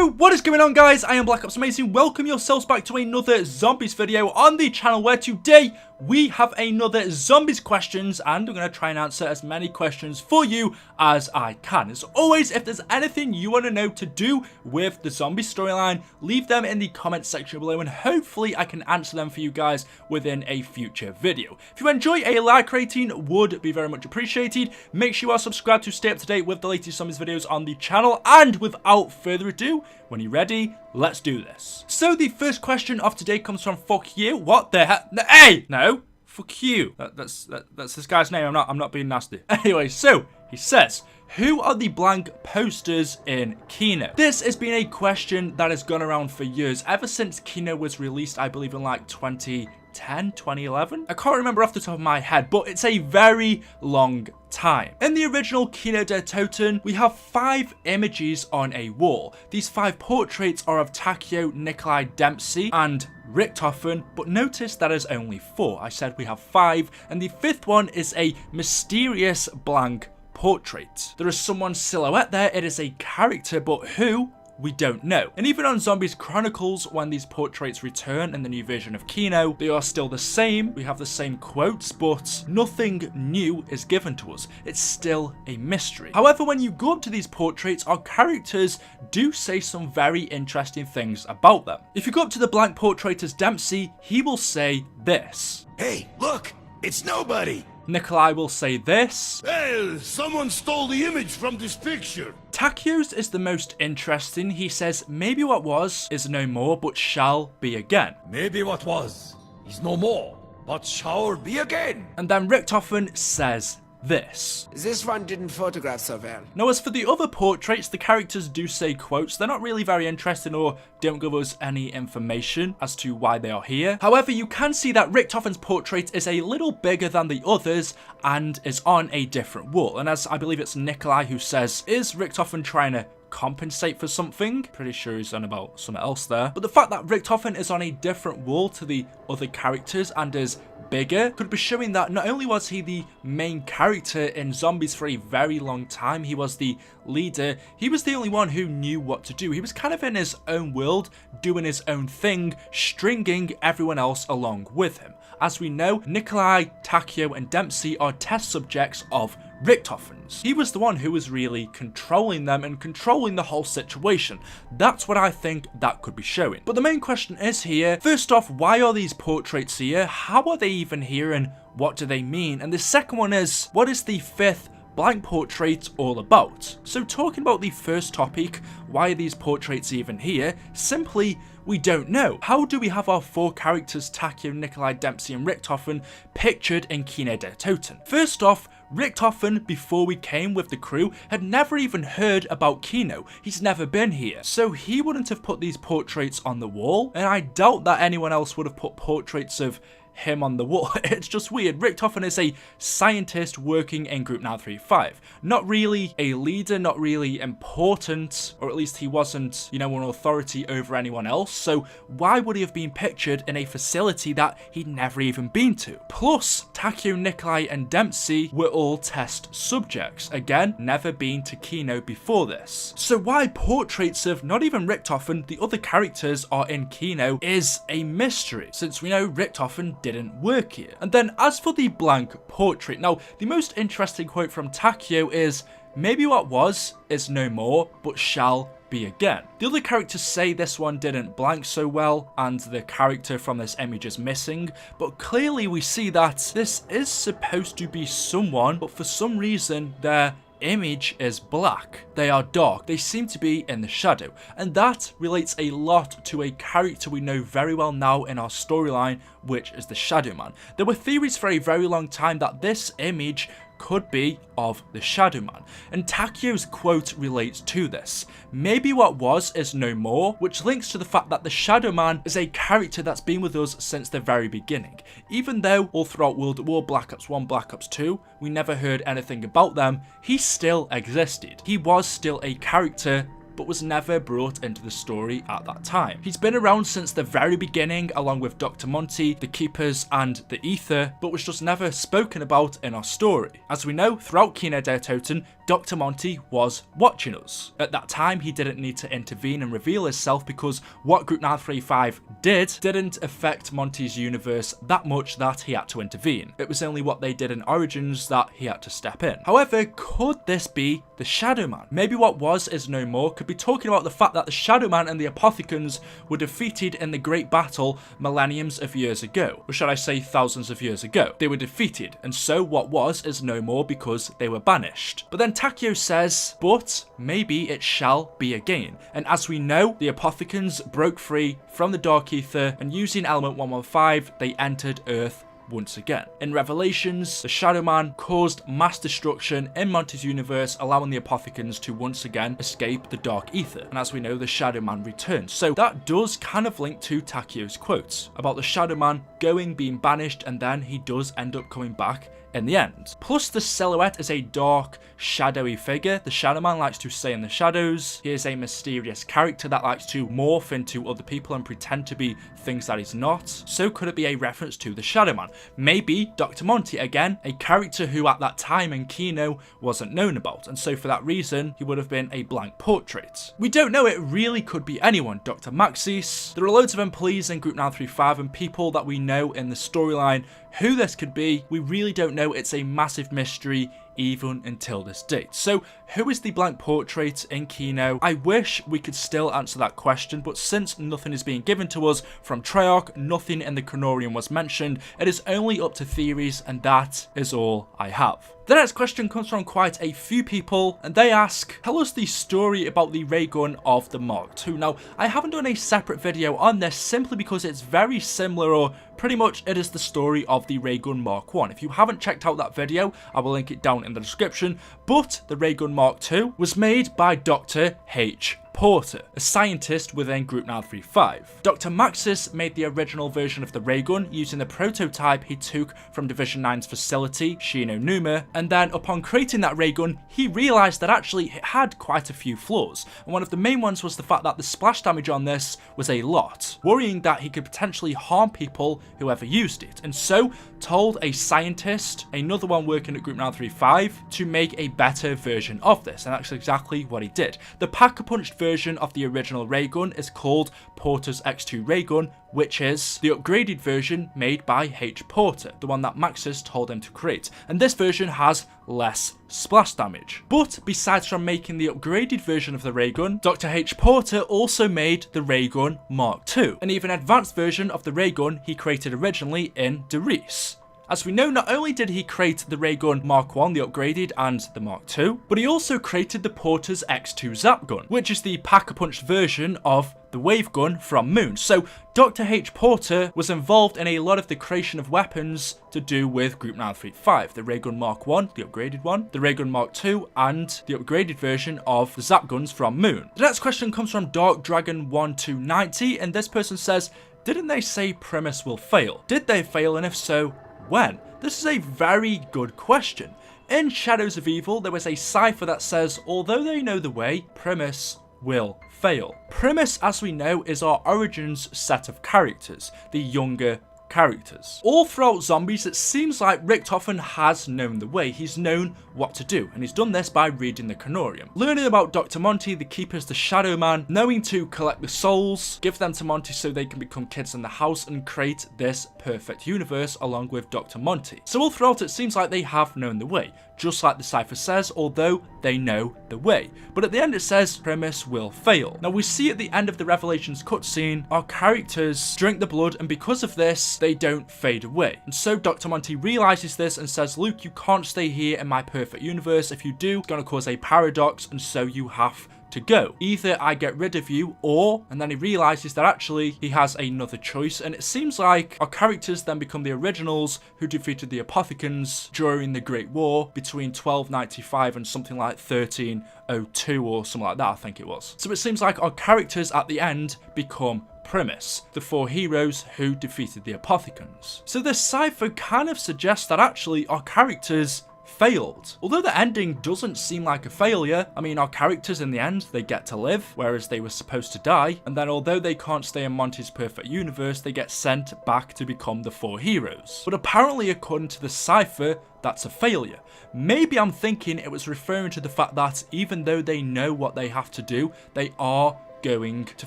Yo, what is going on, guys? I am BlackOpsAmazing. Welcome yourselves back to another zombies video on the channel, where today we have another zombies questions, and I'm going to try and answer as many questions for you as I can. As always, if there's anything you want to know to do with the zombie storyline, leave them in the comment section below, and hopefully I can answer them for you guys within a future video. If you enjoy, a like rating would be very much appreciated. Make sure you are subscribed to stay up to date with the latest zombies videos on the channel, and without further ado, when you're ready, let's do this. So the first question of today comes from Fuck You. What the heck? Hey! No. Fuck you. That's this guy's name. I'm not being nasty. Anyway, so he says, who are the blank posters in Kino? This has been a question that has gone around for years, ever since Kino was released, I believe in like 2010, 2011? I can't remember off the top of my head, but it's a very long time. In the original Kino der Toten, we have 5 images on a wall. These 5 portraits are of Takeo, Nikolai, Dempsey, and Richthofen, but notice that is only 4. I said we have 5, and the 5th one is a mysterious blank portrait. There is someone's silhouette there. It is a character, but who? We don't know. And even on Zombies Chronicles, when these portraits return in the new version of Kino, they are still the same. We have the same quotes, but nothing new is given to us. It's still a mystery. However, when you go up to these portraits, our characters do say some very interesting things about them. If you go up to the blank portrait as Dempsey, he will say this. Hey, look! It's nobody! Nikolai will say this. Hey, someone stole the image from this picture. Takeo's is the most interesting. He says, maybe what was is no more, but shall be again. Maybe what was is no more, but shall be again. And then Richthofen says this. This one didn't photograph so well. Now, as for the other portraits, the characters do say quotes. They're not really very interesting or don't give us any information as to why they are here. However, you can see that Richthofen's portrait is a little bigger than the others and is on a different wall. And as I believe it's Nikolai who says, is Richthofen trying to compensate for something? Pretty sure he's on about something else there. But the fact that Richthofen is on a different wall to the other characters and is bigger could be showing that not only was he the main character in Zombies for a very long time, he was the leader, he was the only one who knew what to do. He was kind of in his own world, doing his own thing, stringing everyone else along with him. As we know, Nikolai, Takeo, and Dempsey are test subjects of Richthofen's. He was the one who was really controlling them and controlling the whole situation. That's what I think that could be showing. But the main question is here, first off, why are these portraits here? How are they even here and what do they mean? And the second one is, what is the 5th blank portrait all about? So talking about the first topic, why are these portraits even here? Simply, we don't know. How do we have our 4 characters, Takeo, Nikolai, Dempsey, and Richthofen, pictured in Kino der Toten? First off, Richthofen, before we came with the crew, had never even heard about Kino. He's never been here. So he wouldn't have put these portraits on the wall, and I doubt that anyone else would have put portraits of him on the wall. It's just weird. Richthofen is a scientist working in Group 935. Not really a leader, not really important, or at least he wasn't, you know, an authority over anyone else. So why would he have been pictured in a facility that he'd never even been to? Plus, Takeo, Nikolai, and Dempsey were all test subjects. Again, never been to Kino before this. So why portraits of not even Richthofen, the other characters, are in Kino is a mystery, since we know Richthofen didn't work here. And then as for the blank portrait, now the most interesting quote from Takeo is, maybe what was is no more, but shall be again. The other characters say this one didn't blank so well and the character from this image is missing, but clearly we see that this is supposed to be someone, but for some reason their image is black. They are dark. They seem to be in the shadow, and that relates a lot to a character we know very well now in our storyline, which is the Shadow Man. There were theories for a very long time that this image could be of the Shadow Man, and Takeo's quote relates to this. Maybe what was is no more, which links to the fact that the Shadow Man is a character that's been with us since the very beginning. Even though all throughout World at War, Black Ops 1, Black Ops 2, we never heard anything about them, he still existed. He was still a character but was never brought into the story at that time. He's been around since the very beginning, along with Dr. Monty, the Keepers, and the Ether, but was just never spoken about in our story. As we know, throughout Kino der Toten, Dr. Monty was watching us. At that time, he didn't need to intervene and reveal himself because what Group 935 didn't affect Monty's universe that much that he had to intervene. It was only what they did in Origins that he had to step in. However, could this be the Shadow Man? Maybe what was is no more could be talking about the fact that the Shadow Man and the Apothicons were defeated in the great battle millenniums of years ago, or should I say thousands of years ago. They were defeated, and so what was is no more because they were banished. But then Takeo says, but maybe it shall be again. And as we know, the Apothicons broke free from the Dark Ether, and using element 115, they entered Earth once again. In Revelations, the Shadow Man caused mass destruction in Monty's universe, allowing the Apothicons to once again escape the Dark Ether. And as we know, the Shadow Man returns. So that does kind of link to Takeo's quotes about the Shadow Man being banished, and then he does end up coming back in the end. Plus, the silhouette is a dark, shadowy figure. The Shadow Man likes to stay in the shadows. He is a mysterious character that likes to morph into other people and pretend to be things that he's not. So could it be a reference to the Shadow Man? Maybe Dr. Monty, again, a character who at that time in Kino wasn't known about, and so for that reason, he would have been a blank portrait. We don't know, it really could be anyone. Dr. Maxis. There are loads of employees in Group 935 and people that we know in the storyline who this could be. We really don't know. It's a massive mystery even until this date. So who is the blank portrait in Kino? I wish we could still answer that question, but since nothing is being given to us from Treyarch, nothing in the Chronorium was mentioned, it is only up to theories, and that is all I have. The next question comes from quite a few people, and they ask, tell us the story about the ray gun of the Mark II. Now, I haven't done a separate video on this simply because it's very similar, or pretty much it is the story of the ray gun Mark I. If you haven't checked out that video, I will link it down in the description, but the ray gun Mark II was made by Dr. H. Porter, a scientist within Group 935. Dr. Maxis made the original version of the ray gun using the prototype he took from Division 9's facility, Shino Numa, and then upon creating that ray gun, he realised that actually it had quite a few flaws, and one of the main ones was the fact that the splash damage on this was a lot, worrying that he could potentially harm people who ever used it, and so told a scientist, another one working at Group 935, to make a better version of this, and that's exactly what he did. The pack-a-punched version of the original ray gun is called Porter's X2 ray gun, which is the upgraded version made by H. Porter, the one that Maxis told him to create, and this version has less splash damage. But besides from making the upgraded version of the ray gun, Dr. H. Porter also made the ray gun Mark II, an even advanced version of the ray gun he created originally in Derice. As we know, not only did he create the ray gun Mark I, the upgraded, and the Mark II, but he also created the Porter's X2 Zap gun, which is the pack-a-punched version of the wave gun from Moon. So Dr. H. Porter was involved in a lot of the creation of weapons to do with Group 935, the ray gun Mark I, the upgraded one, the ray gun Mark II, and the upgraded version of the Zap guns from Moon. The next question comes from Dark Dragon 1290, and this person says, didn't they say Primus will fail? Did they fail, and if so, when? This is a very good question. In Shadows of Evil, there was a cipher that says, although they know the way, Primus will fail. Primus, as we know, is our Origins set of characters, the younger characters. All throughout Zombies, it seems like Richtofen has known the way. He's known what to do, and he's done this by reading the Chronorium, learning about Dr. Monty, the Keepers, the Shadow Man, knowing to collect the souls, give them to Monty so they can become kids in the house and create this perfect universe along with Dr. Monty. So all throughout, it seems like they have known the way, just like the cipher says, although they know the way. But at the end it says, Primus will fail. Now we see at the end of the Revelations cutscene, our characters drink the blood, and because of this, they don't fade away. And so Dr. Monty realizes this and says, Luke, you can't stay here in my perfect universe. If you do, it's going to cause a paradox, and so you have to go. Either I get rid of you, or, and then he realizes that actually he has another choice, and it seems like our characters then become the originals who defeated the Apothicons during the Great War between 1295 and something like 1302 or something like that, I think it was. So it seems like our characters at the end become Primus, the four heroes who defeated the Apothicons. So this cipher kind of suggests that actually our characters failed. Although the ending doesn't seem like a failure, I mean, our characters in the end, they get to live, whereas they were supposed to die, and then although they can't stay in Monty's perfect universe, they get sent back to become the 4 heroes. But apparently, according to the cipher, that's a failure. Maybe I'm thinking it was referring to the fact that even though they know what they have to do, they are going to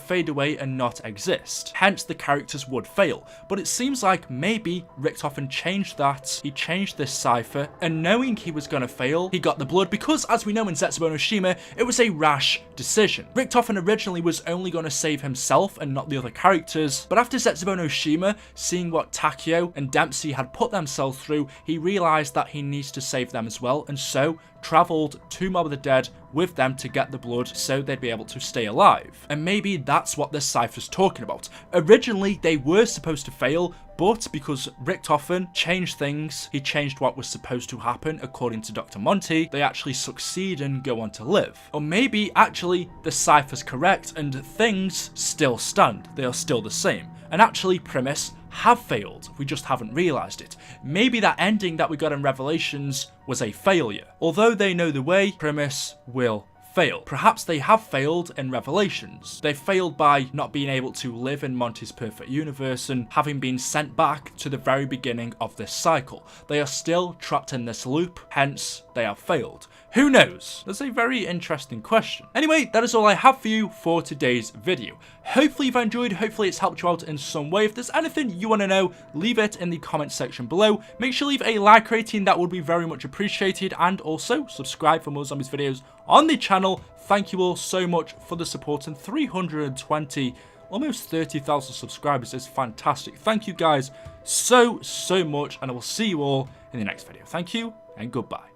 fade away and not exist. Hence, the characters would fail. But it seems like maybe Richtofen changed that. He changed this cipher, and knowing he was going to fail, he got the blood because, as we know in Zetsubou no Shima, it was a rash decision. Richtofen originally was only going to save himself and not the other characters, but after Zetsubou no Shima, seeing what Takeo and Dempsey had put themselves through, he realized that he needs to save them as well, and so traveled to Mob of the Dead with them to get the blood so they'd be able to stay alive. And maybe that's what this cipher's talking about. Originally, they were supposed to fail, but because Richtofen changed things, he changed what was supposed to happen according to Dr. Monty, they actually succeed and go on to live. Or maybe actually the cipher's correct and things still stand, they are still the same. And actually Primus have failed, we just haven't realised it. Maybe that ending that we got in Revelations was a failure. Although they know the way, Primus will fail. Perhaps they have failed in Revelations. They failed by not being able to live in Monty's perfect universe and having been sent back to the very beginning of this cycle. They are still trapped in this loop, hence they have failed. Who knows? That's a very interesting question. Anyway, that is all I have for you for today's video. Hopefully you've enjoyed, hopefully it's helped you out in some way. If there's anything you want to know, leave it in the comment section below. Make sure you leave a like rating, that would be very much appreciated, and also subscribe for more zombies videos on the channel. Thank you all so much for the support, and 320, almost 30,000 subscribers is fantastic. Thank you guys so much, and I will see you all in the next video. Thank you and goodbye.